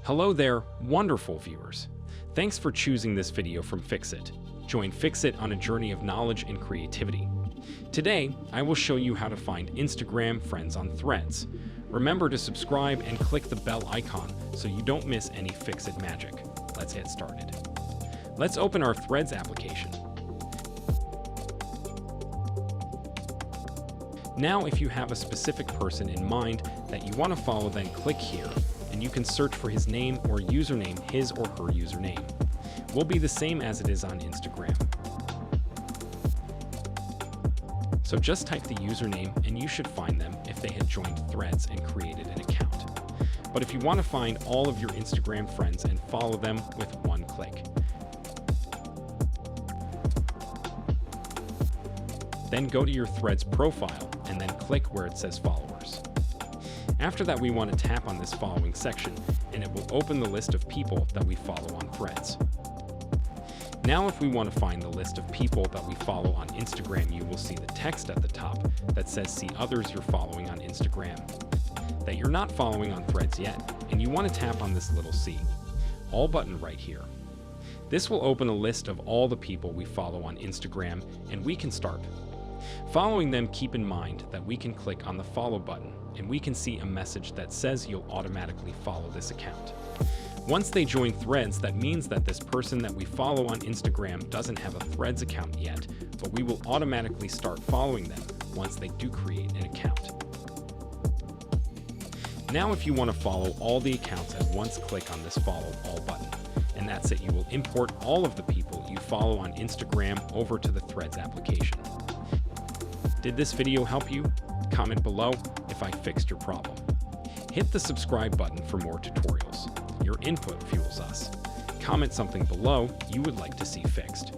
Hello there, wonderful viewers. Thanks for choosing this video from Fixit. Join Fixit on a journey of knowledge and creativity. Today, I will show you how to find Instagram friends on Threads. Remember to subscribe and click the bell icon so you don't miss any Fixit magic. Let's get started. Let's open our Threads application. Now, if you have a specific person in mind that you want to follow, then click here, and you can search for his name or username. His or her username will be the same as it is on Instagram. So just type the username and you should find them if they had joined Threads and created an account. But if you want to find all of your Instagram friends and follow them with one click, then go to your Threads profile and then click where it says followers. After that, we want to tap on this following section and it will open the list of people that we follow on Threads. Now, if we want to find the list of people that we follow on Instagram, you will see the text at the top that says see others you're following on Instagram that you're not following on Threads yet, and you want to tap on this little C, all button right here. This will open a list of all the people we follow on Instagram, and we can start following them. Keep in mind that we can click on the follow button and we can see a message that says you'll automatically follow this account. Once they join Threads, that means that this person that we follow on Instagram doesn't have a Threads account yet, but we will automatically start following them once they do create an account. Now, if you want to follow all the accounts at once, click on this follow all button, and that's it. You will import all of the people you follow on Instagram over to the Threads application. Did this video help you? Comment below if I fixed your problem. Hit the subscribe button for more tutorials. Your input fuels us. Comment something below you would like to see fixed.